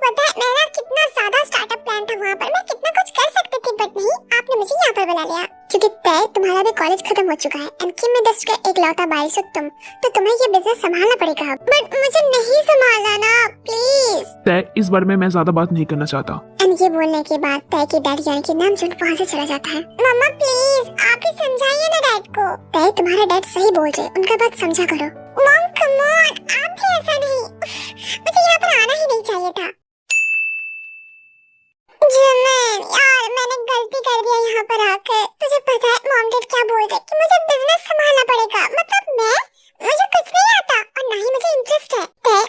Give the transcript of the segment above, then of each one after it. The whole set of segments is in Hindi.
पता है मेरा कितना ज्यादा स्टार्टअप प्लान था वहाँ पर, मैं कितना कुछ कर सकती थी, बट नहीं, आपने मुझे यहाँ पर बुला लिया क्योंकि तय तुम्हारा भी कॉलेज खत्म हो चुका है एंड किम इंडस्ट्री का इकलौता बारिश हो तो तुम्हें ये बिजनेस संभालना पड़ेगा। बट मुझे नहीं संभालना ना, प्लीज। तय इस बारे में मैं ज्यादा बात नहीं करना चाहता। एंड ये बोलने के बाद तय की डैड यानी कि नामजुन वहाँ से चला जाता है। मम्मा प्लीज आप ही समझाइए ना डैड को। तय तुम्हारा डैड सही बोल रहे, उनका बात समझा करो। मॉम कम ऑन, आप भी ऐसा नहीं, मुझे यहाँ पर आना ही नहीं चाहिए था। जिमिन यार मैंने गलती कर दिया यहाँ पर आकर। तुझे पता है मॉम डैड क्या बोल रहे कि मुझे बिजनेस संभालना पड़ेगा, मतलब मुझे कुछ नहीं आता और ना ही मुझे इंटरेस्ट है।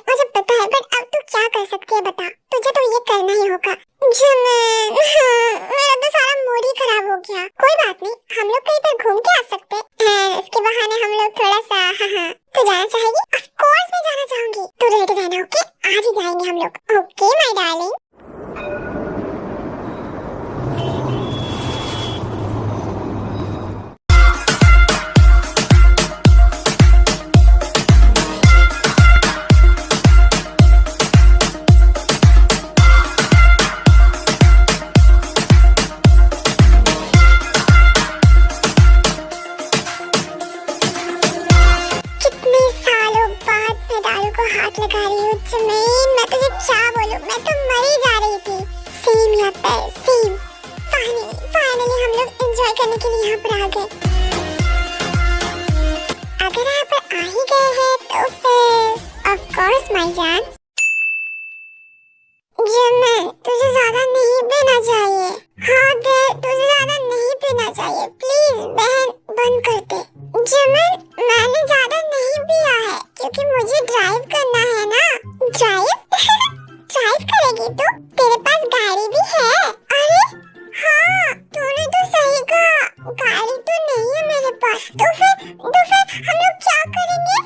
मुझे पता है बट अब तू क्या कर सकती है बता, तुझे तो ये करना ही होगा। जिमिन मेरा तो सारा मूड ही खराब हो गया। कोई बात नहीं, हम लोग कहीं पर घूम के आ सकते हैं, इसके बहाने हम लोग थोड़ा सा तू जाना चाहेगी? ऑफ कोर्स मैं जाना चाहूंगी, तू रेडी रहना ओके, आज ही जाएंगे हम लोग। Okay my darling. हाथ लगा रही हूँ जिमिन, मैं तुझे क्या बोलूं, मैं तो मरी जा रही थी। सेम याद है, सेम। फाइनली हम लोग एंजॉय करने के लिए यहाँ पर आ गए। अगर यहाँ पर आ ही गए हैं तो फिर ऑफ कोर्स माय जान। जिमिन तुझे ज्यादा नहीं पीना चाहिए। हाँ दे, तुझे ज्यादा नहीं पीना चाहिए, प्लीज बहन बंद कर दे। जिमिन मैंने ज्यादा नहीं पिया है क्योंकि मुझे ड्राइव करना है ना। ड्राइव करेगी तू? तेरे पास गाड़ी भी है? अरे हाँ तूने तो सही कहा, गाड़ी तो नहीं है मेरे पास। तो फिर हम लोग क्या करेंगे?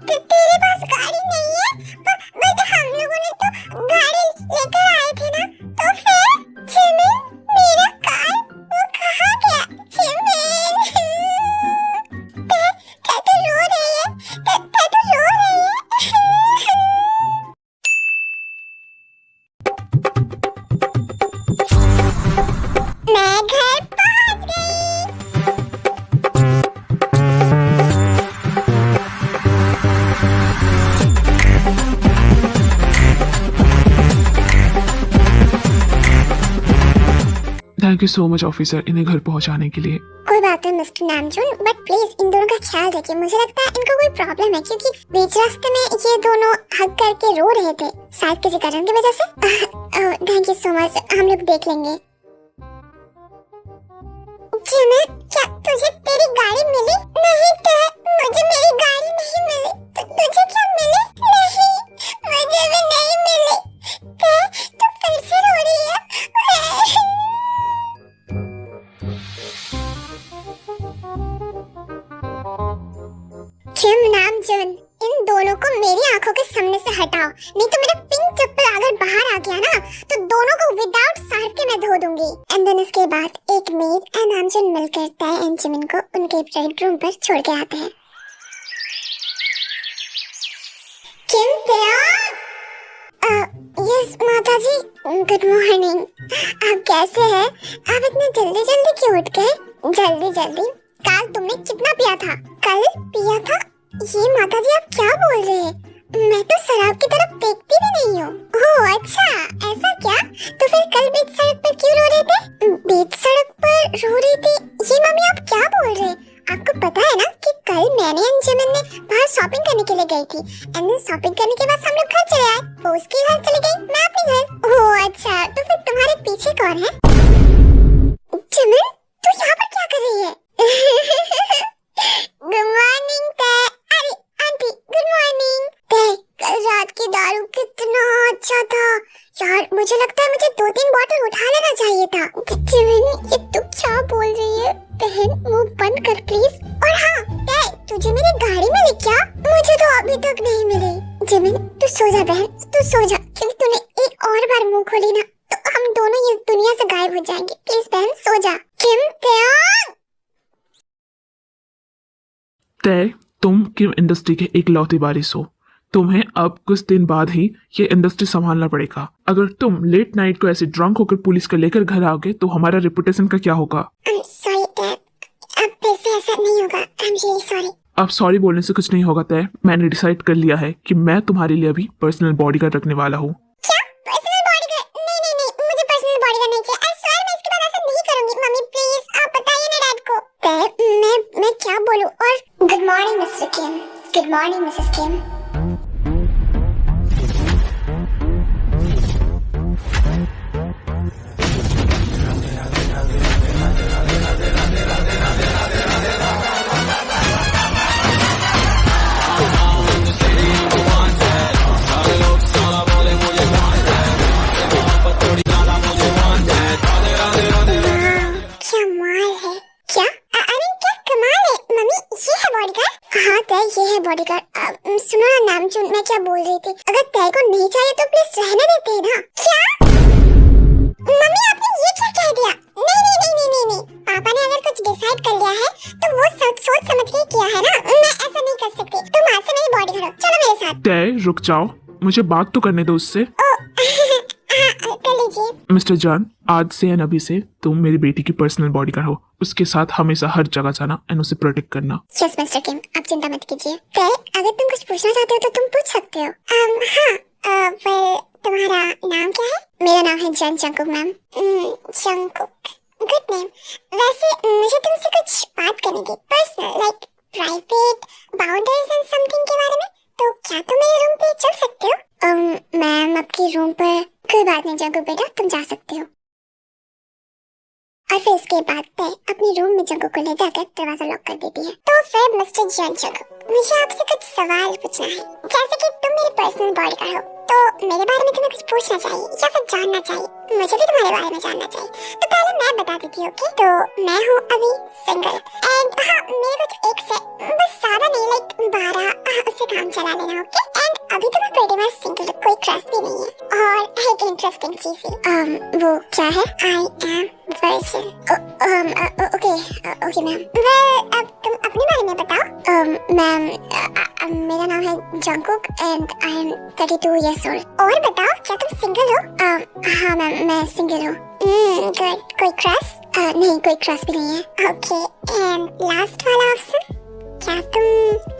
तेरे पास गाड़ी नहीं है बट हम लोगों ने तो गाड़ी लेकर आए थे ना, तो फिर जिमिन मेरा कार वो कहाँ गया? जिमिन तै तो रो रही है, तै तो रो रही है। मैं घर पहुंच गई। Thank you so much officer इन्हें घर पहुंचाने के लिए। कोई बात नहीं मिस्टर नामजुन, बट प्लीज इन दोनों का ख्याल रखिए। मुझे लगता है इनको कोई प्रॉब्लम है क्योंकि बीच रास्ते में ये दोनों हग करके रो रहे थे, शायद किसी कारण की वजह से। थैंक यू सो मच, हम लोग देख लेंगे। जिमिन क्या तुझे तेरी गाड़ी मिली? नहीं तय, मुझे मेरी गाड़ी नहीं मिली। तुझे क्या मिली? नहीं मुझे भी नहीं मिली। तय तू फिर से रो रही है? किम नामजुन इन दोनों को मेरी आंखों के सामने से हटाओ, नहीं तो मेरा पिंक चप्पल अगर बाहर आ गया ना तो दोनों को विदाउट सर्फ के मैं धो दूंगी। एंड देन इसके बाद एक मेड एंड नामजुन मिलकर तय एंड जिमिन को उनके बेडरूम पर छोड़ के आते हैं। किम तैयार? यस माता जी, गुड मॉर्निंग। आप कैसे हैं? आप इतने जल्दी क्यों उठ गए? जल्दी? कल तुमने कितना पिया था? कल पिया था? ये माता जी आप क्या बोल रहे हैं? मैं तो शराब की तरफ देखती भी नहीं हूँ। ओह अच्छा, ऐसा क्या? तो फिर कल बीच सड़क पर क्यों रो रहे थे? बीच सड़क पर रो रही थी? ये मम्मी आप क्या बोल रहे हैं? आपको पता है ना कि कल मैंने एंड जिमिन ने बाहर शॉपिंग करने के लिए गई थी एंड देन शॉपिंग करने के बाद हम लोग घर चले आए। वो उसके घर चली गई, मैं अपने घर। ओह अच्छा, तो फिर तुम्हारे पीछे कौन है? जिमिन तू यहाँ पर क्या कर रही है? गुड मॉर्निंग तय। अरे आंटी गुड मॉर्निंग। तय कल रात की दारू कितना अच्छा था यार, मुझे लगता है मुझे 2-3 बॉटल उठा लेना चाहिए था। जिमिन ये तू क्या बोल रही है? बहन मुंह बंद कर प्लीज। और हाँ तय तुझे मेरी गाड़ी मिली क्या? मुझे तो अभी तक नहीं मिली। जिमिन तू सो जा बहन, तू सो जा, क्योंकि तूने एक और बार मुंह खोली ना तो हम दोनों इस दुनिया से गायब हो जाएंगे। प्लीज बहन सो जा। किम तैयार? तय तुम किम इंडस्ट्री के इकलौती वारिस हो, तुम्हें अब कुछ दिन बाद ही ये इंडस्ट्री संभालना पड़ेगा। अगर तुम लेट नाइट को ऐसे ड्रंक होकर पुलिस को लेकर घर आओगे तो हमारा रेपुटेशन का क्या होगा? सॉरी डैड, अब फिर से ऐसा नहीं होगा। I am really sorry. अब सॉरी बोलने से कुछ नहीं होगा तय। मैंने डिसाइड कर लिया है कि मैं तुम्हारे लिए अभी पर्सनल बॉडीगार्ड रखने वाला हूँ। क्या पर्सनल बॉडीगार्ड? नहीं नहीं नहीं, मुझे पर्सनल बॉडीगार्ड नहीं चाहिए। आई स्वेयर मैं इसके बाद ऐसा नहीं करूंगी। मम्मी प्लीज आप बताइए ना डैड को। मैं क्या बोलूं? और गुड मॉर्निंग मिस्टर किम। गुड मॉर्निंग मिसेस किम। बॉडीगार्ड। सुनो ना नाम चुन, मैं क्या बोल रही थी, अगर तय को नहीं चाहिए तो प्लीज रहने देते हैं ना। क्या मम्मी आपने ये क्या कह दिया? नहीं नहीं नहीं नहीं नहीं नहीं, पापा ने अगर कुछ डिसाइड कर लिया है तो वो सोच समझ के किया है ना। मैं ऐसा नहीं कर सकती। तुम आज से मेरी बॉडीगार्ड हो, चलो मेरे साथ। तय रुक जाओ, मुझे बात तो करने दो उससे। कर लीजिए। मिस्टर जान, आज से एंड अभी से तुम मेरी बेटी की पर्सनल बॉडीगार्ड हो। उसके साथ हमेशा हर जगह जाना एंड उसे प्रोटेक्ट करना। यस मिस्टर किम, आप चिंता मत कीजिए। तय अगर तुम कुछ पूछना चाहते हो तो तुम पूछ सकते हो। हाँ, तुम्हारा नाम क्या है? मेरा नाम है जन Jungkook ma'am. Jungkook, good name. वैसे मुझे तुमसे कुछ बात करनी थी, personal like private boundaries and something के बारे में। तो क्या तुम मेरे रूम पे चल सकते हो? मैम आपके रूम पर कोई बात नहीं जंकुक बेटा, तुम जा सकते हो। और फिर इसके बाद तय अपने रूम में जंकुक को ले जाकर दरवाजा लॉक कर देती है। तो फिर मिस्टर जन जंकुक, मुझे आपसे कुछ सवाल पूछना है। जैसे कि तुम मेरे पर्सनल बॉडीगार्ड हो तो मेरे बारे में तुम्हें कुछ पूछना चाहिए या फिर जानना चाहिए। मुझे भी तुम्हारे बारे में जानना चाहिए। तो पहले मैं बता देती हूँ कि तो मैं हूँ अभी सिंगल एंड हाँ मेरे कुछ एक से बस ज्यादा नहीं लाइक 12 उससे काम चला लेना। ओके एंड अभी तो मैं प्रीटी मच सिंगल, कोई क्रश भी नहीं है। और एक इंटरेस्टिंग चीज है, वो क्या है? I am virgin. Okay ma'am. Well अब तुम अपने बारे में बताओ। मैम मेरा नाम है Jungkook and I am 32 years old। और बताओ क्या तुम सिंगल हो? हाँ मैम मैं सिंगल हूँ। गुड। कोई क्रश? नहीं कोई क्रश भी नहीं है। ओके एंड लास्ट वाला ऑप्शन, क्या तुम?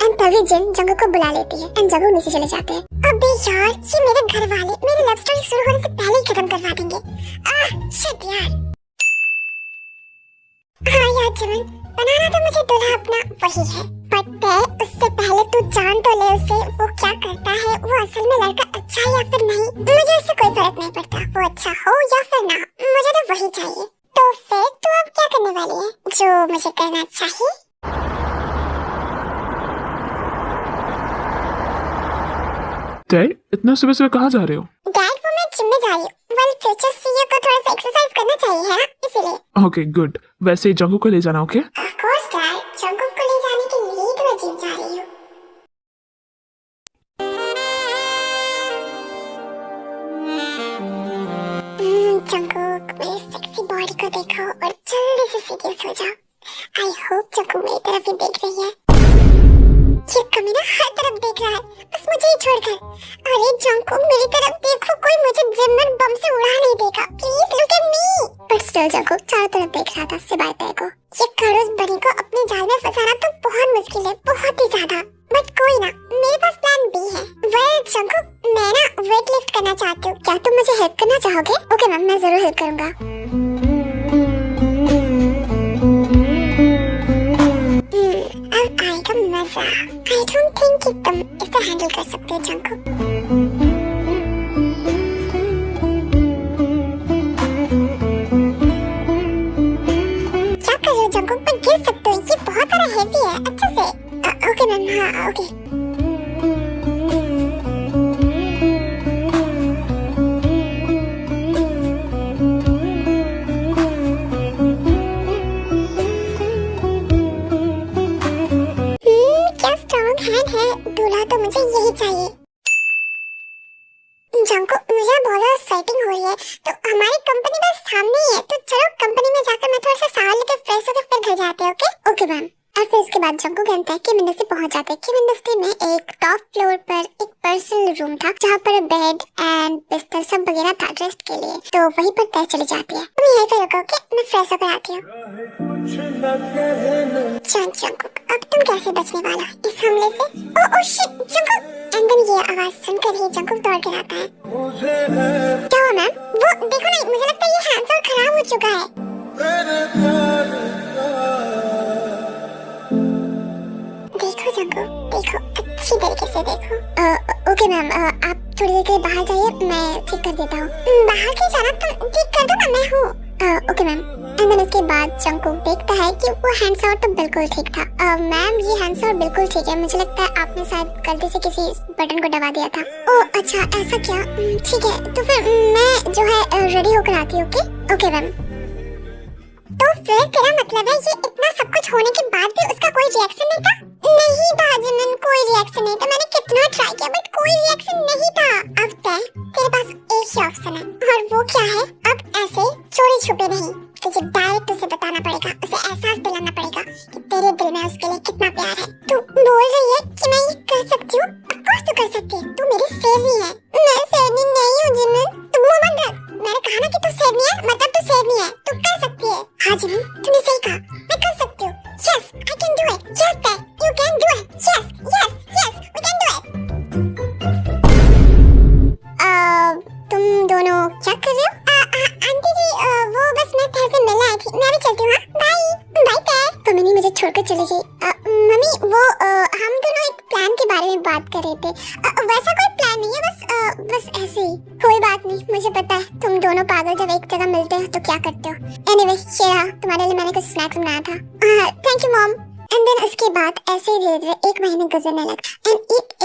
एंड तभी जिन जंकुक को बुला लेती है एंड जंकुक नीचे चले जाते हैं। अबे यार ये मेरे घर वाले मेरी लव स्टोरी शुरू होने से पहले ही खत्म करवा देंगे। शिट यार। हाँ यार जिमिन, बनाना तो मुझे दूल्हा अपना वही है, बट उससे पहले तू जान तो ले उसे वो क्या करता है, वो असल में लड़का अच्छा है या फिर नहीं। मुझे उससे कोई फर्क नहीं पड़ता, वो अच्छा हो या फिर ना, मुझे तो वही चाहिए। तो फिर तू अब क्या करने वाली है जो मुझे करना चाहिए? तय इतना सुबह सुबह कहाँ जा रहे हो? डैड वो मैं जिम में जा रही हूँ। वेल फ्यूचर सीईओ को थोड़ा सा एक्सरसाइज करना चाहिए है ना, इसीलिए। Okay good. वैसे जंकुक को ले जाना। Okay of course dad, Jungkook को ले जाने के लिए तो मैं जिम जा रही हूँ। जंकुक मेरी सेक्सी बॉडी को देखो और जल्दी से सीरियस हो जाओ। आई होप जंकुक मेरी तरफ ही देख रही है। ये कमीना हर तरफ देख रहा है, बस मुझे ही छोड़कर। अरे जंकुक मेरी तरफ देखो, कोई मुझे जिम में बम से उड़ा नहीं देगा। Please look at me. But still Jungkook चारों तरफ देख रहा था सिवाय तय को। ये खड़ूस बनी को अपने जाल में फंसाना तो बहुत मुश्किल है, बहुत ही ज्यादा। बट कोई ना, मेरे पास प्लान बी है। वेल जंकुक, मैं ना वेट लिफ्ट करना चाहती हूँ, क्या तुम मुझे हेल्प करना चाहोगे? ओके मैम, मैं जरूर हेल्प करूंगा। अब आएगा मजा। आई डोंट थिंक कि तुम इसे हैंडल कर सकते हो जंकुक। क्या कर रहे हो जंकुक? पर गिर सकते हो, ये बहुत सारा हेवी है। अच्छे से। ओके मैम, हाँ ओके। है दूल्हा तो मुझे यही चाहिए। जंकुक मुझे बहुत ज्यादा स्वेटिंग हो रही है, तो हमारी कंपनी बस सामने ही है, तो चलो कंपनी में जाकर मैं थोड़ा सा शावर लेकर फ्रेश होकर फिर घर जाते हैं। Okay okay ma'am. और फिर उसके बाद जंकुक कहता है किम इंडस्ट्री पहुंच जाते हैं। किम इंडस्ट्री में एक टॉप फ्लोर पर एक पर्सनल रूम था जहाँ पर बेड एंड बिस्तर सब वगैरह था रेस्ट के लिए, तो वहीं पर तय चली जाती है। तुम यहीं पे रुको, मैं फ्रेश होकर आती हूँ। जंकुक, अब तुम कैसे बचने वाला इस हमले से? Oh shit Jungkook! And then ये आवाज सुनकर ही जंकुक दौड़ कर आता है। क्या हुआ मैम? वो देखो ना, मुझे लगता है ये हैंडसॉल खराब हो चुका है। देखो जंकुक, देखो अच्छी तरीके से देखो। ओके मैम, आप थोड़ी देर के लिए बाहर जाइए, मैं ठीक कर देता हूँ। बाहर क्यों जाना, तुम ठीक कर दो ना, मैं हूँ। Okay ma'am. एंड देन उसके बाद जंकुक देखता है कि वो हैंडसॉल तो बिल्कुल ठीक था। मैम ये हैंडसॉल बिल्कुल ठीक है, मुझे लगता है आपने शायद गलती से किसी बटन को दबा दिया था। ओह अच्छा ऐसा क्या? ठीक है, तो फिर मैं जो है रेडी होकर आती हूँ। Okay ma'am. तो फिर तेरा मतलब है ये इतना सब कुछ होने के बाद भी उसका कोई रिएक्शन नहीं था? नहीं था जिमिन, कोई रिएक्शन नहीं था। मैंने कितना ट्राई किया बट कोई रिएक्शन नहीं था। अब तेरे पास एक ही ऑप्शन है, और वो क्या है? अब ऐसे चोरी छुपे नहीं, तुझे डायरेक्ट उसे बताना पड़ेगा, उसे एहसास दिलाना पड़ेगा कि तेरे दिल में उसके लिए कितना प्यार है। तू बोल रही है कि मैं ये कर सकती हूँ? ऑफ कोर्स तू कर सकती है, तू मेरी सेवनी है। मैं सेवनी नहीं हूँ जिमिन, तू मुंह बंद रख। मैंने कहा ना कि तू सेवनी है, मतलब तू सेवनी है, तू कर सकती है। हाँ जिमिन, तूने सही कहा, मैं कर सकती हूँ। Yes I can do it, just that you can do it. Yes yes yes we can do it. तुम दोनों क्या कर रहे हो? आंटी जी वो बस मैं तेरे से मिलने आई थी, मैं भी चलती हूँ। बाय बाय तेरे। तो मिनी मुझे छोड़कर चली गई। मम्मी वो हम दोनों एक प्लान के बारे में बात कर रहे थे। वैसा कोई प्लान नहीं है, बस ऐसे ही। कोई बात नहीं, मुझे पता है तुम दोनों पागल जब एक जगह मिलते हो तो क्या करते हो। एनीवे ये रहा, तुम्हारे लिए मैंने कुछ स्नैक्स बनाया था। Thank you mom. And then उसके बाद ऐसे ही धीरे धीरे एक महीने गुजरने लगा। एंड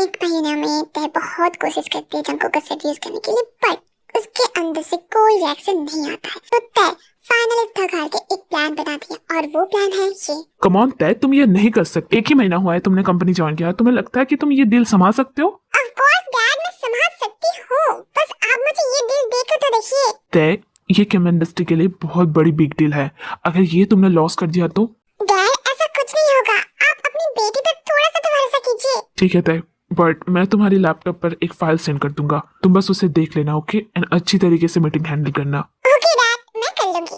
एक महीने में तय बहुत कोशिश करती है जंकुक को सेड्यूस करने के लिए, बट उसके अंदर से कोई रिएक्शन नहीं आता है। तो तय फाइनली थक हार के एक प्लान बना दिया, और वो प्लान है ये। कम ऑन तय, तुम ये नहीं कर सकते। एक ही महीना हुआ है तुमने कंपनी ज्वाइन किया, तुम्हें लगता है कि तुम ये डील संभाल सकते हो? ऑफ कोर्स डैड, मैं संभाल सकती हूँ, बस आप मुझे ये डील देकर तो देखिए। तय, ये किम इंडस्ट्री के लिए बहुत बड़ी बिग डील है। अगर ये तुमने लॉस कर दिया तो? डैड ऐसा कुछ नहीं होगा, आप अपनी बेटी पर थोड़ा सा तो भरोसा कीजिए। ठीक है तय, बट मैं तुम्हारी लैपटॉप पर एक फाइल सेंड कर दूंगा, तुम बस उसे देख लेना। ओके? एंड अच्छी तरीके से मीटिंग हैंडल करना। ओके डैड, मैं कर लूंगी।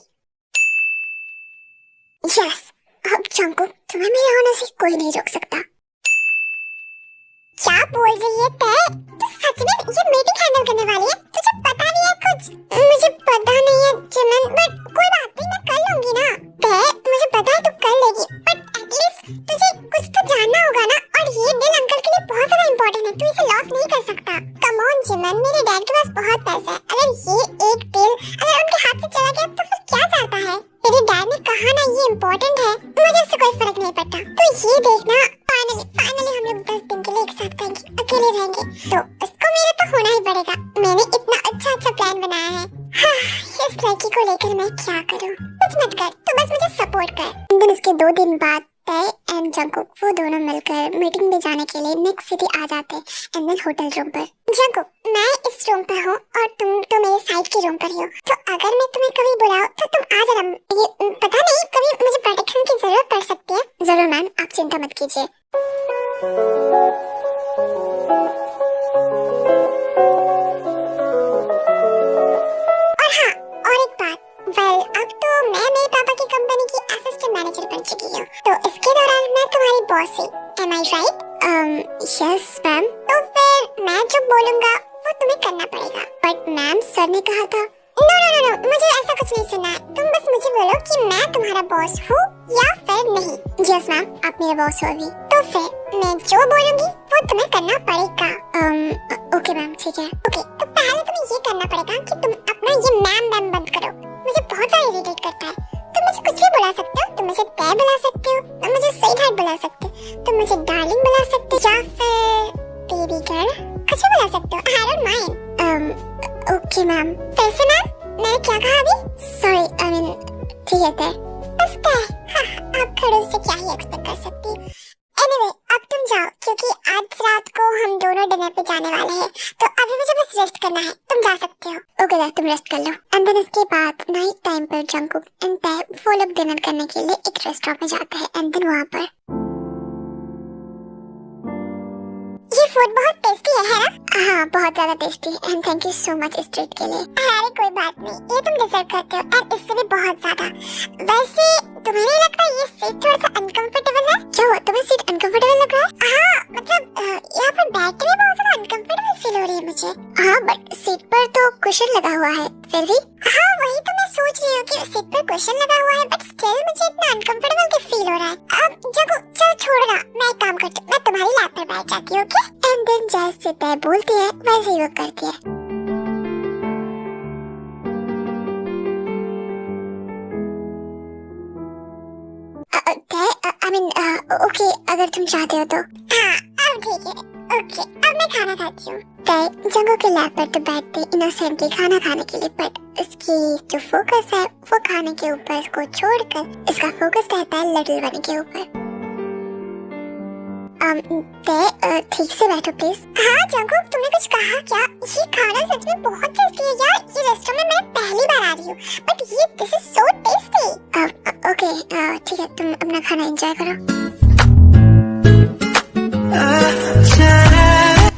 यस, अब जंकुक तुम्हें मेरे होने से कोई नहीं रोक सकता। क्या बोल रही है तय? तू सच में ये मीटिंग हैंडल करने वाली है? तुझे पता नहीं है कुछ? मुझे पता नहीं है जिमिन, बट कोई बात नहीं, मैं कर लूंगी ना। तय मुझे पता है तू कर लेगी, बट एटलीस्ट तुझे कुछ तो जानना होगा ना। और ये डील अंकल के लिए बहुत ज्यादा इंपॉर्टेंट है, तू इसे लॉस नहीं कर सकता। कम ऑन जिमिन, मेरे डैड के पास बहुत पैसा है, अगर ये एक डील अगर उनके हाथ से चला गया तो फिर क्या चाहता है? मेरे डैड ने कहा ना ये इम्पोर्टेंट है, मुझे इससे कोई फर्क नहीं पड़ता। तो ये देखना, फाइनली हम लोग 10 दिन के लिए एक साथ रहेंगे, अकेले रहेंगे, तो उसको मेरे तो होना ही पड़ेगा। मैंने इतना अच्छा प्लान बनाया है। हाँ, इस लड़की को लेकर मैं क्या करूँ? कुछ मत कर, तो बस मुझे सपोर्ट कर। दिन उसके 2 दिन बाद तय एंड जंकुक वो दोनों मिलकर मीटिंग में जाने के लिए नेक्स्ट सिटी आ जाते हैं। एंड देन होटल रूम पर जंकुक, मैं इस रूम पर हूँ और तुम तो मेरे साइड के रूम पर ही हो, तो अगर मैं तुम्हें कभी बुलाऊं तो तुम आ जाना। ये पता नहीं, कभी मुझे प्रोटेक्शन की जरूरत पड़ सकती है। जरूर मैम, आप चिंता मत कीजिए। और हाँ, और एक बात, अब तो मैं मेरे पापा की कंपनी की असिस्टेंट मैनेजर बन चुकी हूँ, तो इसके दौरान मैं तुम्हारी बॉस हूँ। Am I right? Yes ma'am. तो फिर मैं जो बोलूँगा वो तुम्हें करना पड़ेगा। बट मैम सर ने कहा था। नो, मुझे ऐसा कुछ नहीं सुना है। तुम बस मुझे बोलो कि मैं तुम्हारा बॉस हूँ या फिर नहीं। यस मैम, आप मेरे बॉस हो अभी। तो फिर मैं जो बोलूँगी वो तुम्हें करना पड़ेगा। ओके मैम, ठीक है। ओके, तो पहले तुम्हें ये करना पड़ेगा कि तुम अपना ये मैम बंद करो, मुझे बहुत ज्यादा इरिटेट करता है। तुम मुझे कुछ भी बुला सकते हो, तुम मुझे तय बुला सकते हो, तुम मुझे स्वीट हार्ट बुला सकते हो, तुम मुझे डार्लिंग बुला सकते हो, या फिर बेबी गर्ल, कुछ भी बुला सकते हो। I don't mind. Okay ma'am. वैसे मैम, मैंने क्या कहा अभी? सॉरी, आई मीन ठीक है तय। बस तय, हाँ, आप खड़े से क्या ही एक्सपेक्ट कर सकती हो। एनीवे, अब अब तुम जाओ क्योंकि आज रात को हम दोनों डिनर पे जाने वाले हैं, तो अभी मुझे बस रेस्ट करना है, तुम जा सकते हो। ओके दैट, तुम रेस्ट कर लो। एंड देन इसके बाद नाइट टाइम पर जंगकुक एंड तै वो लोग डिनर करने के लिए एक रेस्टोरेंट में जाते हैं। एंड देन वहाँ पर ये फूड बहुत टेस्टी है ना? हाँ, बहुत ज्यादा टेस्टी है। And thank you so much इस ट्रीट के लिए। अरे कोई बात नहीं, ये तुम डिजर्व करते हो, और इससे भी बहुत ज्यादा। वैसे तुम्हें नहीं लगता ये सीट थोड़ा सा अनकंफर्टेबल है? क्या हुआ, तुम्हें सीट अनकंफर्टेबल लग रहा है? हाँ, मतलब यहाँ पर बैठ के भी बहुत ज्यादा अनकंफर्टेबल फील हो रही है मुझे। हाँ, बट सीट पर तो कुशन लगा हुआ है फिर भी। हाँ, वही तो मैं सोच रही हूँ कि सीट पर कुशन लगा हुआ है, बट स्टिल मुझे इतना अनकंफर्टेबल क्यों फील हो रहा है। अब जगो, चलो छोड़ो ना, मैं एक काम करती हूँ, मैं तुम्हारी लैप पर बैठ जाती हूँ, ओके? एंड देन जैसे तय बोलती है वैसे ही वो करती है। ओके, अगर तुम चाहते हो तो। हाँ, अब ठीक है। ओके, अब मैं खाना खाती हूँ। तय जंगल के लैब पर तो बैठते इनोसेंटली खाना खाने के लिए, बट इसकी जो फोकस है वो खाने के ऊपर को छोड़कर इसका फोकस रहता है लिटिल बनी के ऊपर। ठीक से बैठो प्लीज। हाँ जंगकुक, तुमने कुछ कहा क्या? ये खाना सच में बहुत टेस्टी है यार। ये रेस्टोरेंट में मैं पहली बार आ रही हूँ, बट ये this is so tasty. Okay, ठीक है, तुम अपना खाना एंजॉय करो।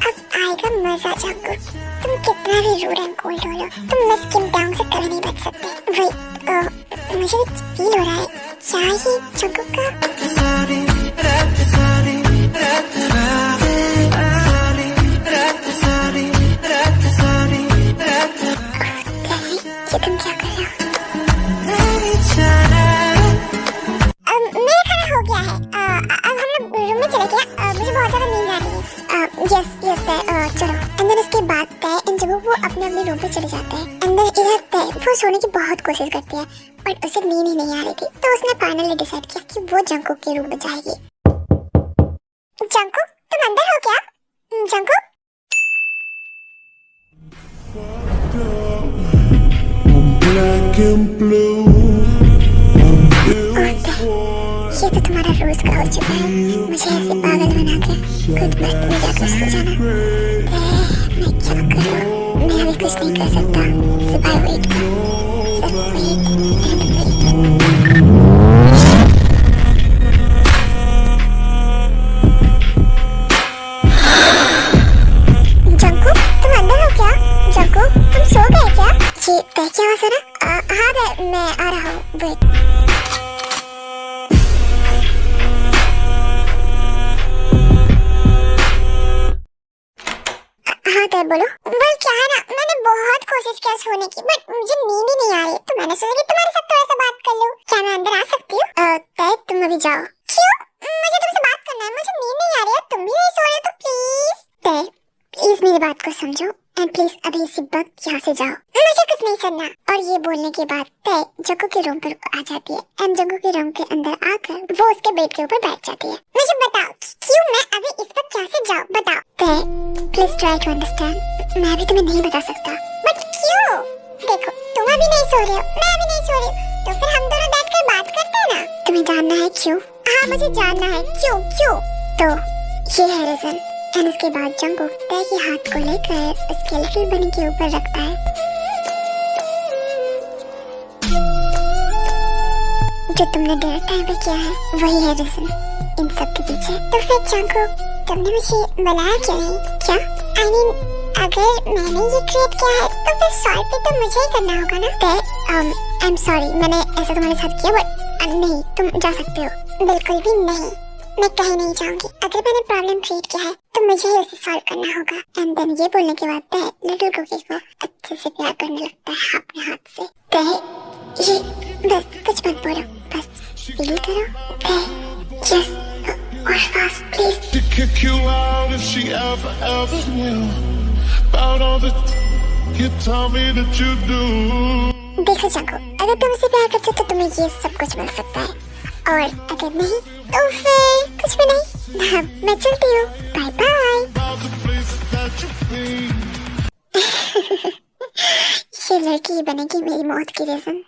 अब आएगा मजा जंगकुक। तुम कितना भी रूड एंड कोल्ड हो लो, तुम मिस किम डांग से कभी नहीं बच सकते। वही मुझे फील हो रहा है, क्या ये जंगकुक का? तुम क्या कर रहे हो? मेरा खाना हो गया है। अब हम लोग रूम में चले क्या? मुझे बहुत ज्यादा नींद आ रही है। यस चलो। एंड देन इसके बाद तय इन जगहों वो अपने रूम पे चले जाते हैं। एंड देन इधर तय वो सोने की बहुत कोशिश करती है, बट उसे नींद ही नहीं आ रही थी, तो उसने फाइनली डिसाइड किया कि वो जंगकुक के रूम में जाएगी। जंगकुक, तुम अंदर हो क्या? जंगकुक? Black and blue. ये तो तुम्हारा रोज का हो चुका है, मुझे ऐसे पागल बना के खुद मस्ती में जाकर सो जाना। मैं क्या करूं? मैं अभी कुछ नहीं कर सकता, सिवाय वेट का। जंगकुक, तुम अंदर हो क्या? जंगकुक, तुम सो गए क्या? ये तय क्या हुआ सुना? हाँ मैं आ रहा हूँ, वेट। हाँ तय बोलो। बोल क्या है ना, मैंने बहुत कोशिश किया सोने की, बट मुझे नींद ही नहीं आ रही, तो मैंने सोचा कि तुम्हारे साथ थोड़ा सा बात कर लूं। क्या मैं अंदर आ सकती हूँ? तय तुम अभी जाओ। क्यों? मुझे तुमसे बात करना है, मुझे नींद नहीं आ रही है, तुम भी नहीं सो रहे हो, तो प्लीज तय प्लीज मेरी बात को समझो, एंड प्लीज अभी इसी वक्त यहाँ से जाओ, मुझे कुछ नहीं सुनना। और ये बोलने के बाद तय जग्गू के रूम पर आ जाती है, एंड जग्गू के रूम के अंदर आकर वो उसके बेड के ऊपर बैठ जाती है। मुझे बताओ क्यों मैं अभी इस वक्त यहाँ से जाऊँ, बताओ। तय प्लीज ट्राई टू अंडरस्टैंड, मैं अभी तुम्हें नहीं बता सकता, बट क्यों? देखो तुम अभी नहीं सो रहे हो, मैं अभी नहीं सो रही हूँ, तो फिर हम दोनों बैठ कर बात करते हैं ना। तुम्हें जानना है क्यों? हाँ मुझे जानना है क्यों। तो ये है रीजन। एंड उसके बाद जंगकुक तय के हाथ को लेकर उसके लिटिल बनी के ऊपर रखता है। जो तुमने डिनर टाइम पे किया है वही है रीजन इन सब के पीछे। तो फिर जंगकुक, तुमने मुझे बुलाया क्यों नहीं? क्या? I mean, अगर मैंने ये क्रिएट किया है तो फिर सॉल्व भी तो मुझे ही करना होगा ना। तय आई एम सॉरी, मैंने ऐसा तुम्हारे साथ किया, बट नहीं, तुम जा सकते हो। बिल्कुल भी नहीं, मैं कहीं नहीं जाऊंगी। अगर मैंने प्रॉब्लम क्रिएट किया है तो मुझे ही उसे सॉल्व करना होगा। एंड देन ये बोलने के बाद तय लिटिल कुकी को अच्छे से प्यार करने लगता है अपने हाथ से। तय ये बस कुछ मत बोलो, बस फील करो। तय यस और fast please. To kick you out if she ever will. About all the you tell me that you do. देखो जंगकुक, अगर तुम उसे प्यार करते हो तो तुम्हें ये सब कुछ मिल सकता है, और अगर नहीं तो फिर कुछ भी नहीं। हाँ, मैं चलती हूँ, bye bye. About the places that you've been. ये लड़की बनेगी मेरी मौत की रीजन।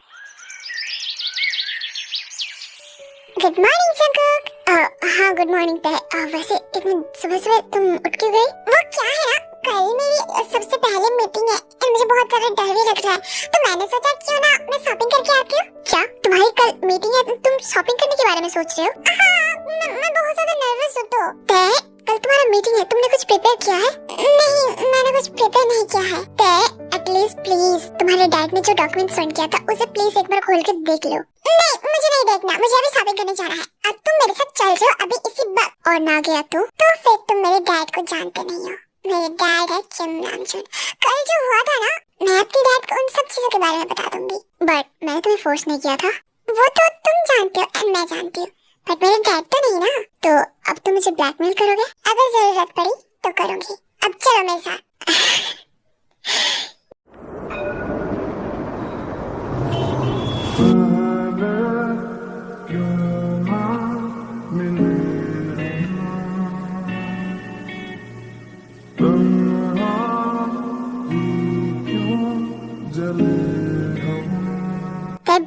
Good morning Jungkook. हाँ गुड मॉर्निंग तय। वैसे इतनी सुबह सुबह तुम उठ क्यों गई? वो क्या है ना, कल मेरी सबसे पहले मीटिंग है और मुझे बहुत ज्यादा डर भी लग रहा है, तो मैंने सोचा क्यों ना मैं शॉपिंग करके आती हूँ। क्या तुम्हारी कल मीटिंग है, तुम शॉपिंग करने के बारे में सोच रहे हो? हाँ, मैं बहुत ज्यादा नर्वस हूँ। तो तय कल तुम्हारा मीटिंग है, तुमने कुछ प्रिपेयर किया है? नहीं, मैंने कुछ प्रिपेयर नहीं किया है। तय एटलीस्ट प्लीज तुम्हारे डैड ने जो डॉक्यूमेंट सेंड किया था उसे प्लीज एक बार खोल के देख लो। नहीं, मुझे नहीं देखना, मुझे अभी शॉपिंग करने जाना है। अब तुम मेरे साथ चल रहे हो अभी इसी वक्त, और ना गया तो फिर तुम मेरे डैड को जानते नहीं हो। मेरे डैड है किम नामचुन। कल जो हुआ था ना, मैं अपने डैड को उन सब चीजों के बारे में बता दूंगी, बट मैंने तुम्हें फोर्स नहीं किया था। वो तो तुम जानते हो एंड मैं जानती हूँ, बट मेरे डैड तो नहीं ना। तो अब तुम मुझे ब्लैकमेल करोगे? अगर जरूरत पड़ी तो करूंगी। अब चलो मेरे साथ।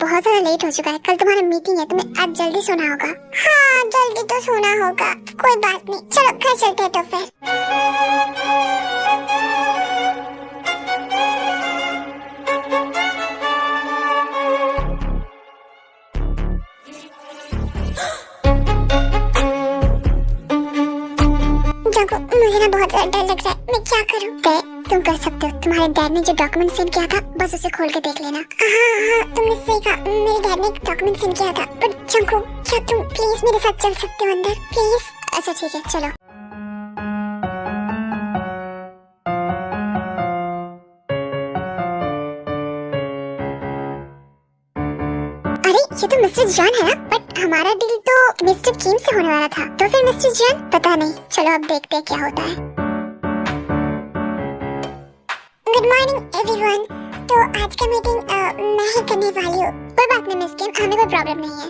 बहुत ज्यादा लेट हो चुका है, कल तुम्हारा मीटिंग है, तुम्हें आज जल्दी सोना होगा। हाँ जल्दी तो सोना होगा, कोई बात नहीं, चलो घर चलते हैं तो फिर। मुझे ना बहुत ज्यादा डर लग रहा है, मैं क्या करूं? तुम कर सकते हो, तुम्हारे डैड ने जो डॉक्यूमेंट सेंड किया था बस उसे खोल के देख लेना। हाँ, तुमने सही कहा, मेरे डैड ने एक डॉक्यूमेंट सेंड किया था। पर चंकू, क्या तुम प्लीज मेरे साथ चल सकते हो अंदर प्लीज? अच्छा ठीक है चलो। अरे ये तो मिस्टर जॉन है ना, बट हमारा डील तो मिस्टर किम से होने वाला था, तो फिर मिस्टर जॉन पता नहीं। चलो अब देखते हैं क्या होता है। Good morning everyone. तो आज का मीटिंग मैं ही करने वाली हूँ। कोई बात नहीं मिस किम, हमें कोई प्रॉब्लम नहीं है।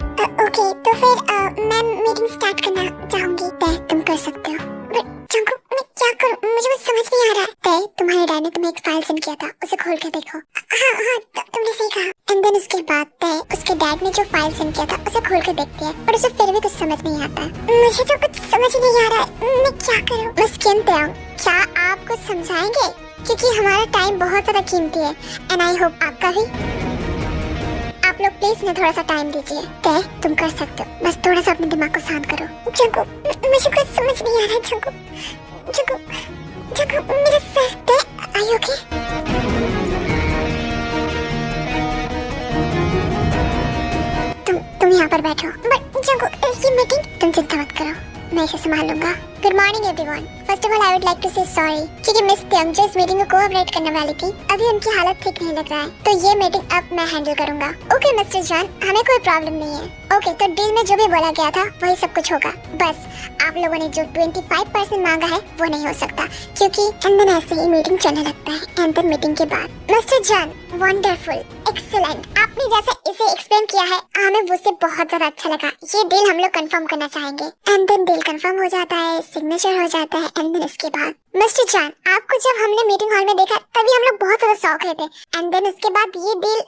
ओके तो फिर मैं मीटिंग स्टार्ट करना चाहूंगी। तय तुम कर सकते हो। बट चंकू मैं क्या करूँ, मुझे कुछ समझ नहीं आ रहा है। तय तुम्हारे डैड ने तुम्हें एक फाइल सेंड किया था, उसे खोल के देखो। हाँ तुमने सही कहा। एंड देन उसके बाद तय उसके डैड ने जो फाइल सेंड किया था उसे खोल के देखती है, पर उसे फिर भी कुछ समझ नहीं आता। मुझे तो कुछ समझ नहीं आ रहा है, मैं क्या करूँ? मिस किम क्या आप कुछ समझाएंगे? क्योंकि हमारा टाइम बहुत ज्यादा कीमती है एंड आई होप आपका भी। आप लोग प्लीज ने थोड़ा सा टाइम दीजिए। तय तुम कर सकते हो, बस थोड़ा सा अपने दिमाग को शांत करो। जंकू मुझे कुछ समझ नहीं आ रहा है। जंकू मेरा सर। तय आर यू ओके? तुम यहाँ पर बैठो। बट जंकू ये मीटिंग तुम चिंता मत करो, मैं इसे संभाल लूंगा। Good morning everyone. First of all I would like to say sorry, क्योंकि मिस त्यंग जो इस मीटिंग को कोऑपरेट करने वाली थी, अभी उनकी हालत ठीक नहीं लग रहा है, तो ये मीटिंग अब मैं हैंडल करूंगा। ओके मिस्टर जॉन, हमें कोई प्रॉब्लम नहीं है। ओके तो डील में जो भी बोला गया था वही सब कुछ होगा, बस आप लोगों ने जो 25% मांगा है वो नहीं हो सकता, क्योंकि एंड ऐसे ही मीटिंग चलने लगता है। एंड मीटिंग के बाद मिस्टर जॉन वंडरफुल, एक्सीलेंट, आपने जैसा इसे एक्सप्लेन किया है हमें वो से बहुत ज्यादा अच्छा लगा। ये डील हम लोग कंफर्म करना चाहेंगे। एंड देन डील कंफर्म हो जाता है, सिग्नेचर हो जाता है। एंड देन इसके बाद मिस्टर जॉन, आपको जब हमने मीटिंग हॉल में देखा तभी हम लोग बहुत ज्यादा शॉक हुए थे। एंड देन उसके बाद ये deal,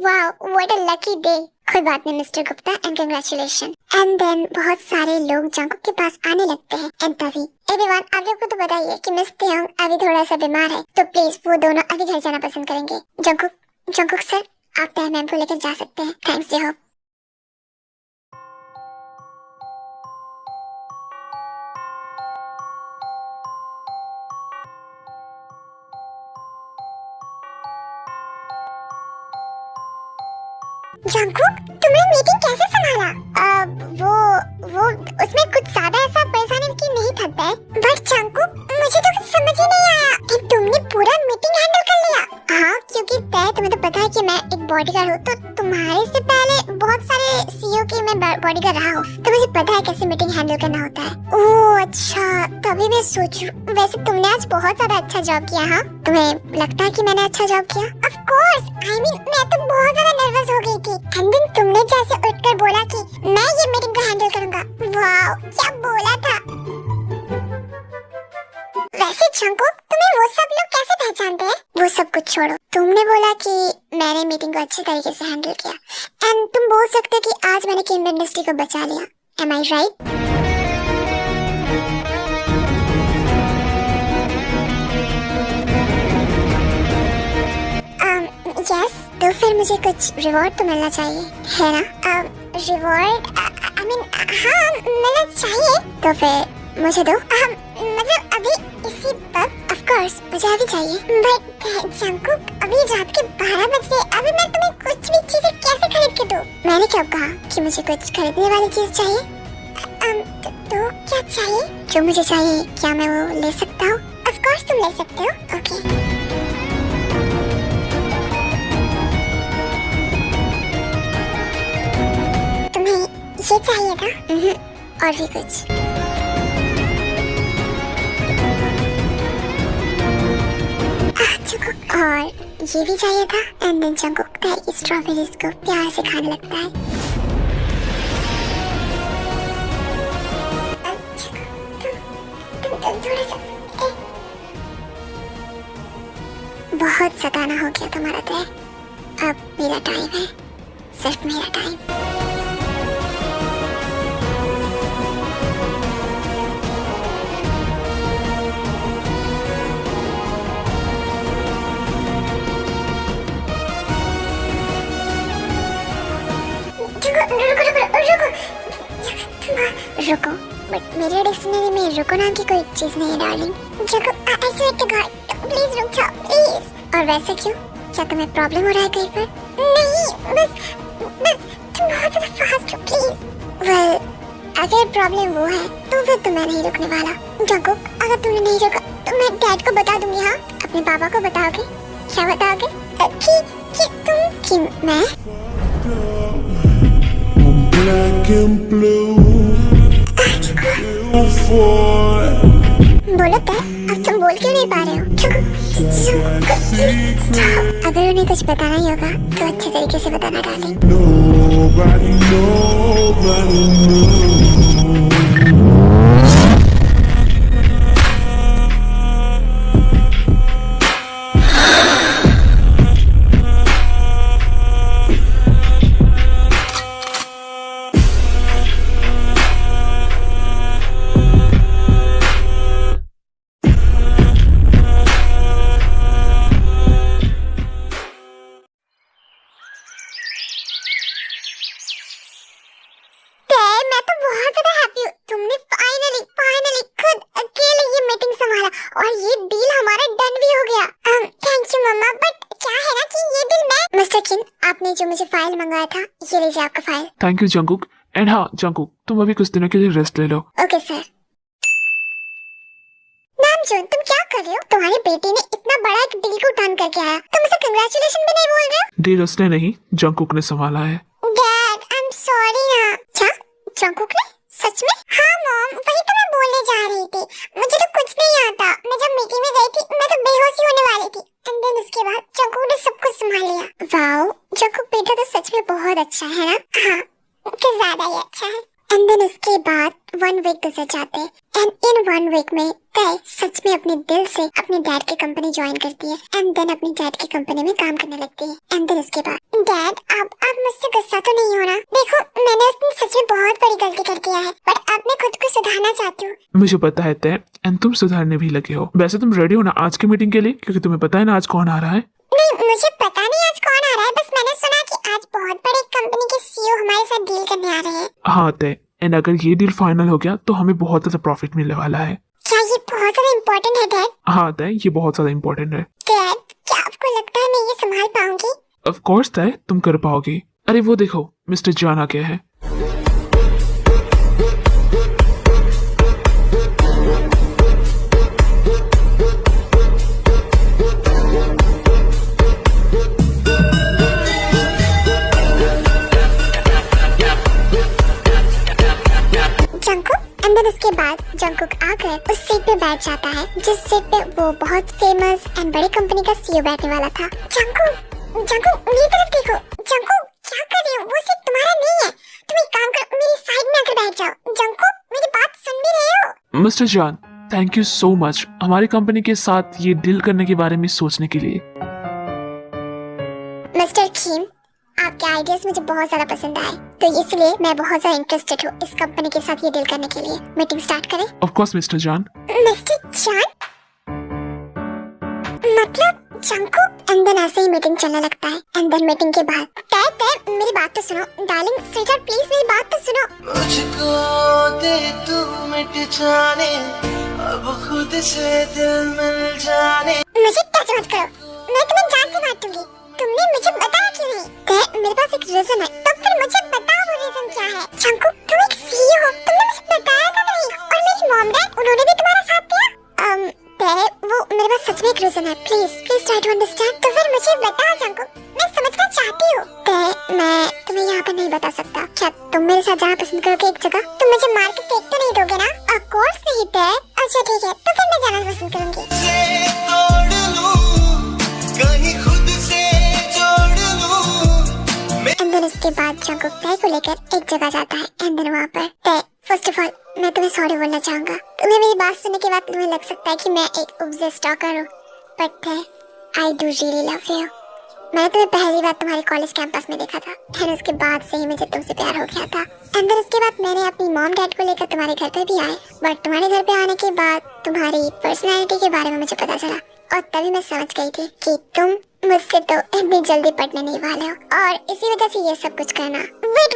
wow what a lucky day. कोई बात नहीं mister Gupta and congratulation. And then बहुत सारे लोग जंकुक के पास आने लगते हैं। एंड तभी एवरीवन, आप लोग को तो बताइए कि मिस त्यंग अभी थोड़ा सा बीमार है, तो प्लीज वो दोनों अभी घर जाना पसंद करेंगे। जंकुक सर, आप तय मैम को लेकर जा सकते हैं। थैंक्स जी होप। जंकुक, तुमने मीटिंग कैसे संभाला? वो उसमें कुछ ज्यादा ऐसा परेशानी की नहीं था तय, बट जंकुक मुझे तो कुछ समझ ही नहीं आया कि तुमने पूरा मीटिंग हैंडल कर लिया। हाँ, क्योंकि तय तुम्हें तो पता है कि मैं एक बॉडीगार्ड हूँ, तो तुम्हारे से पहले बहुत सारे सीईओ की मैं बॉडीगार्ड रहा हूँ, तो मुझे पता है कैसे मीटिंग हैंडल करना होता है। ओह अच्छा, तभी मैं सोचूं। वैसे तुमने आज बहुत ज्यादा अच्छा जॉब किया। हाँ, तुम्हें लगता है कि मैंने अच्छा जॉब किया? ऑफ कोर्स, आई मीन मैं तो बहुत ज्यादा नर्वस हो गई थी। एंड देन तुमने जैसे उठकर बोला कि मैं ये मीटिंग को हैंडल करूंगा, वाओ क्या बोला था। वैसे जंकुक, तुम्हें वो सब लोग कैसे पहचानते हैं? वो सब कुछ छोड़ो, तुमने बोला कि मैंने मीटिंग को अच्छी तरीके से हैंडल किया, एंड तुम बोल सकते हो कि आज मैंने किम इंडस्ट्री को बचा लिया। एम आई राइट? यस, तो फिर मुझे कुछ रिवॉर्ड तो मिलना चाहिए, है ना? रिवॉर्ड आई मीन हाँ मिलना चाहिए, तो फिर मुझे दो। मतलब अभी इसी वक्त ऑफ कोर्स मुझे अभी चाहिए, बट जंकुक अभी रात के 12 बजे, अभी मैं तुम्हें कुछ भी चीजें कैसे खरीद के दूं? मैंने क्या कहा कि मुझे कुछ खरीदने वाली चीज चाहिए? तो क्या चाहिए? जो मुझे चाहिए क्या मैं वो ले सकता हूँ? ऑफ कोर्स तुम ले सकते हो। ओके तुम्हें ये चाहिए था? और भी कुछ? जंकुक और ये भी चाहिए था। एंड देन जंकुक स्ट्रॉबेरीज को प्यार से खाने लगता है। बहुत सताना हो गया तुम्हारा तय, अब मेरा टाइम है, सिर्फ मेरा टाइम। रुको, बट मेरे डिक्शनरी में रुको नाम की कोई चीज नहीं है darling. I swear to God, please रुक जाओ प्लीज। और वैसे क्यों? क्या तुम्हें प्रॉब्लम हो रहा है कहीं पर? नहीं, बस तुम बहुत ज़्यादा फास्ट हो प्लीज। वेल, अगर प्रॉब्लम वो है तो फिर तो मैं नहीं रुकने वाला। जंकुक, अगर तुमने नहीं रुका तो मैं डैड को बता दूंगी। हाँ, अपने पापा को बताओगे? क्या बताओगे? कि मैं Black and blue. बोलो तय, अब तुम बोल क्यों नहीं पा रहे हो? अगर उन्हें कुछ बताना ही होगा तो अच्छे तरीके से बताना डार्लिंग। Nobody knows. आपने जो मुझे फाइल मंगवाया था, ये लीजिए आपका file. Thank you Jungkook. And हाँ जंकुक, तुम अभी कुछ दिनों के लिए रेस्ट ले लो। Okay sir. नामजून, तुम क्या कर रहे हो? तुम्हारी बेटी ने इतना बड़ा एक डील को टर्न करके आया, तुम उसे कंग्रेचुलेशन भी नहीं बोल रहे हो? डील उसने नहीं, जंकुक ने संभाला है। डैड, आई एम सॉरी ना। क्या? जंकुक ने? सच में? हाँ मॉम, वही तो मैं बोलने जा रही थी। मुझे तो कुछ नहीं आता। मैं जब मीटिंग में गई थी, मैं तो बेहोश होने वाली थी। एंड देन उसके बाद जंकुक ने सब कुछ संभाल लिया। वाओ, जंकुक बेटा तो सच में बहुत अच्छा है ना? हाँ, कुछ ज्यादा ही अच्छा है। एंड देन उसके बाद 1 वीक गुजर जाते हैं। एंड इन 1 वीक में तय सच में अपने दिल से अपने डैड की कंपनी ज्वाइन करती है। एंड देन अपनी डैड की कंपनी में काम करने लगती है। एंड देन उसके बाद डैड, आप मुझसे गुस्सा तो नहीं हो ना? देखो, मैंने उस दिन सच में बहुत बड़ी गलती कर दिया है, बट अब मैं खुद को सुधारना चाहती हूँ। मुझे पता है तय, एंड तुम सुधारने भी लगे हो। वैसे तुम रेडी हो ना आज की मीटिंग के लिए? क्योंकि तुम्हें पता है ना आज कौन आ रहा है? नहीं, मुझे पता नहीं आज कौन आ रहा है, बस मैंने सुना कि आज बहुत बड़ी कंपनी के सीईओ हमारे साथ डील करने आ रहे हैं। हाँ तय, एंड अगर ये डील फाइनल हो गया तो हमें बहुत ज्यादा प्रॉफिट मिलने वाला है। क्या ये बहुत ज्यादा इम्पोर्टेंट है डैड? हाँ तय, ये बहुत ज्यादा इम्पोर्टेंट है। डैड, क्या आपको लगता है मैं ये संभाल पाऊंगी? ऑफ कोर्स तय, तुम कर पाओगी। अरे वो देखो, मिस्टर जॉन आ गया है। उसके बाद जंकुक आकर उस सीट पे बैठ जाता है जिस सीट पे वो बहुत फेमस एंड बड़ी कंपनी का सीईओ बैठने वाला था। जंकुक मेरी तरफ देखो। जंकुक, क्या कर रहे हो? वो सीट तुम्हारा नहीं है। तुम एक काम करो, मेरी साइड में आकर बैठ जाओ। जंकुक, मेरी बात सुन भी रहे हो? Mister John, thank you so much हमारी कंपनी के साथ ये डील करने के बारे में सोचने के लिए। मिस्टर खीम, आपके आइडियाज मुझे बहुत ज्यादा पसंद आए, तो इसलिए मैं बहुत ज्यादा इंटरेस्टेड हूँ इस कंपनी के साथ ये डील करने के लिए। मीटिंग स्टार्ट करें? Of course mister John. Mister John? मतलब जंकुक एंड देन ऐसे ही मीटिंग चलने लगता है। एंड देन मीटिंग के बाद तय मेरी बात तो सुनो डार्लिंग, स्वीटहार्ट प्लीज मेरी बात तो सुनो। मुझको दे तू मिट जाने, अब खुद से दिल मिल जाने। मुझे टच मत करो, मैं तुम्हें जान से मारूंगी। तुमने मुझे बताया क्यों नहीं? तय मेरे पास एक रीजन है, तो फिर मुझे बताओ वो रीजन क्या है। शंकु तुम एक सीईओ हो, तुमने मुझे बताया था नहीं, और मेरी मॉम डैड उन्होंने भी तुम्हारा साथ दिया। तय वो मेरे पास सच में एक रीजन है, प्लीज ट्राई टू अंडरस्टैंड। तो फिर मुझे बताओ शंकु, मैं समझना चाहती हूँ। तय मैं तुम्हें यहाँ पर नहीं बता सकता। क्या तुम मेरे साथ जाना पसंद करोगे एक जगह? तुम मुझे मार के फेंक तो नहीं दोगे ना? ऑफ कोर्स नहीं तय। अच्छा ठीक है, तो फिर मैं जाना पसंद करूंगी। एंड देन इसके बाद जंकुक तय को लेकर एक जगह जाता है। एंड देन वहाँ पर तय, फर्स्ट ऑफ ऑल मैं तुम्हें सॉरी बोलना चाहूंगा। तुम्हें मेरी बात सुनने के बाद तुम्हें लग सकता है कि मैं एक ऑब्सेस्ड स्टॉकर हूँ, बट तय I do really love you. मैंने तुम्हें पहली बार तुम्हारे कॉलेज कैंपस में देखा था, एंड उसके बाद से ही मुझे तुमसे प्यार हो गया था। एंड देन उसके बाद मैंने अपनी मॉम डैड को लेकर तुम्हारे घर पे भी आए, बट तुम्हारे घर पे आने के बाद तुम्हारी पर्सनैलिटी के बारे में मुझे पता चला, और तभी मैं समझ गई थी कि तुम मुझसे तो इतनी जल्दी पटने नहीं वाले हो, और इसी वजह से ये सब कुछ करना। वेट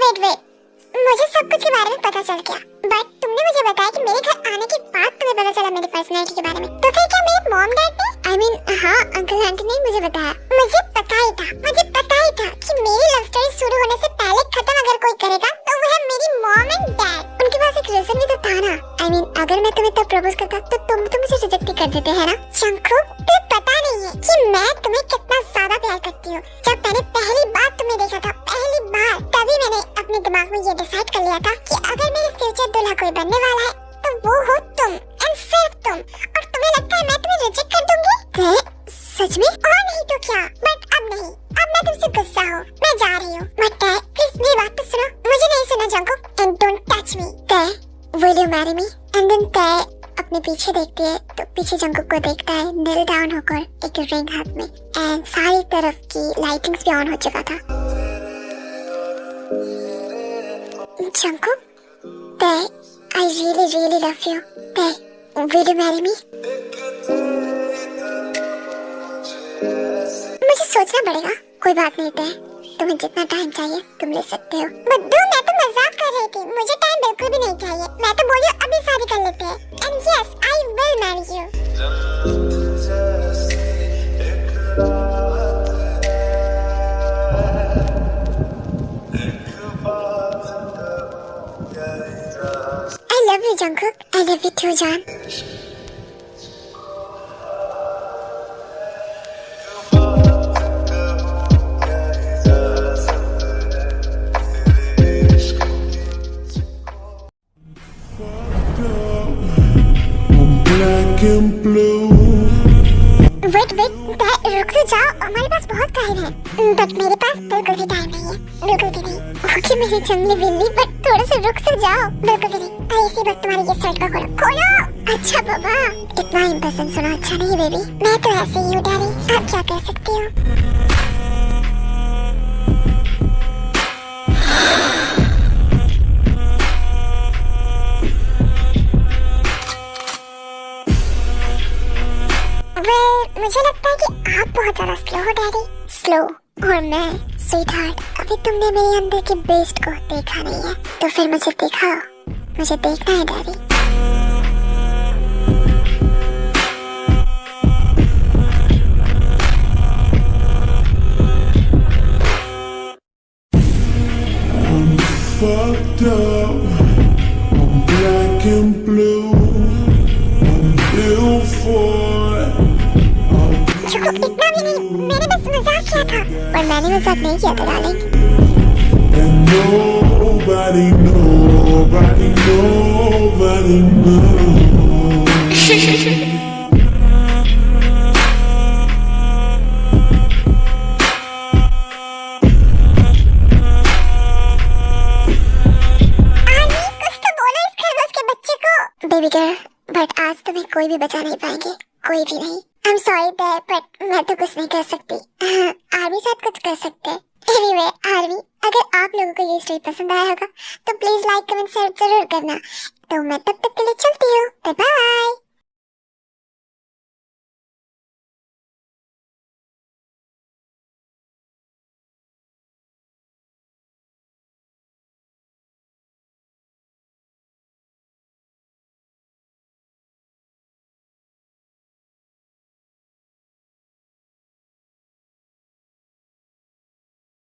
मुझे सब कुछ के बारे में पता चल गया, बट तुमने मुझे बताया कि मेरे घर आने के बाद तुम्हें पता चला मेरी पर्सनैलिटी के बारे में। तो फिर क्या मेरे मॉम डैड ने, I mean, हाँ अंकल आंटी ने मुझे बताया। मुझे पता ही था कि मेरी लव स्टोरी शुरू होने से पहले खत्म अगर कोई करेगा तो वो है मेरी मॉम एंड डैड। उनके पास एक रीजन भी तो था ना। I mean, अगर मैं तुम्हें तब प्रपोज करता तो तुम तो मुझे रिजेक्ट ही कर देते है ना। शंकु तुम्हें पता नहीं है कि मैं तुम्हें कितना ज्यादा प्यार करती हूँ। जब मैंने पहली बार तुम्हें देखा था, पहली बार, तभी मैंने अपने दिमाग में ये डिसाइड कर लिया था कि अगर मेरे फ्यूचर दूल्हा कोई बनने वाला है तो वो हो तुम, एंड सिर्फ तुम। और तुम्हें लगता है मैं तुम्हें रिजेक्ट कर दूंगी? सच में? और नहीं तो क्या। बट अब नहीं, अब मैं तुमसे गुस्सा हूँ, मैं जा रही हूँ। बट तय प्लीज मेरी बात तो सुनो। मुझे नहीं सुना Jungkook, and don't touch me. Tae will you marry me? And then Tae अपने पीछे देखती है तो पीछे जंकुक को देखता है नील डाउन होकर एक रिंग हाथ में, एंड सारी तरफ की लाइटिंग्स भी ऑन हो चुका था। जंकुक तय I really love you. तय will you marry me? मुझे सोचना पड़ेगा, कोई बात नहीं तय, तुम्हें जितना टाइम चाहिए तुम ले सकते हो। बद्दू मैं तो मजाक कर रही थी, मुझे टाइम बिल्कुल भी नहीं चाहिए। मैं तो बोली अभी शादी कर लेते हैं, and yes I will marry you. I love you Jungkook, I love you too Jan. Wait रुक तो जाओ, हमारे पास बहुत टाइम है। बट मेरे पास बिल्कुल भी टाइम नहीं है, बिल्कुल भी नहीं। ओके मेरी जंगली बिल्ली, बट थोड़ा सा रुक तो जाओ। बिल्कुल भी नहीं। अरे इसी वक्त तुम्हारी ये शर्ट को खोलो। अच्छा बाबा, इतना इम्प्रेशन सुना अच्छा नहीं बेबी। मैं तो ऐसे ही हूँ डैडी, आप क्या कर सकती हो। मुझे लगता है कि आप बहुत ज्यादा स्लो हो डैडी। स्लो और मैं स्वीटहार्ट, अभी तुमने मेरे अंदर के बेस्ट को देखा नहीं है, तो फिर मुझे दिखाओ, मुझे देखना है daddy. Fucked up, I'm black and blue, I'm built for it. इतना भी नहीं, मैंने बस मजाक किया था। और मैंने मजाक नहीं किया था darling. And nobody knows. Baby girl, but आज तुम्हें कोई भी बचा नहीं पाएंगे, कोई भी नहीं। I'm sorry दैट, बट मैं तो कुछ नहीं कर सकती। आर्मी साथ कुछ कर सकते हैं। एनीवे आर्मी, अगर आप लोगों को ये स्टोरी पसंद आया होगा तो प्लीज लाइक कमेंट शेयर जरूर करना। तो मैं तब तक के लिए चलती हूँ, बाय बाय।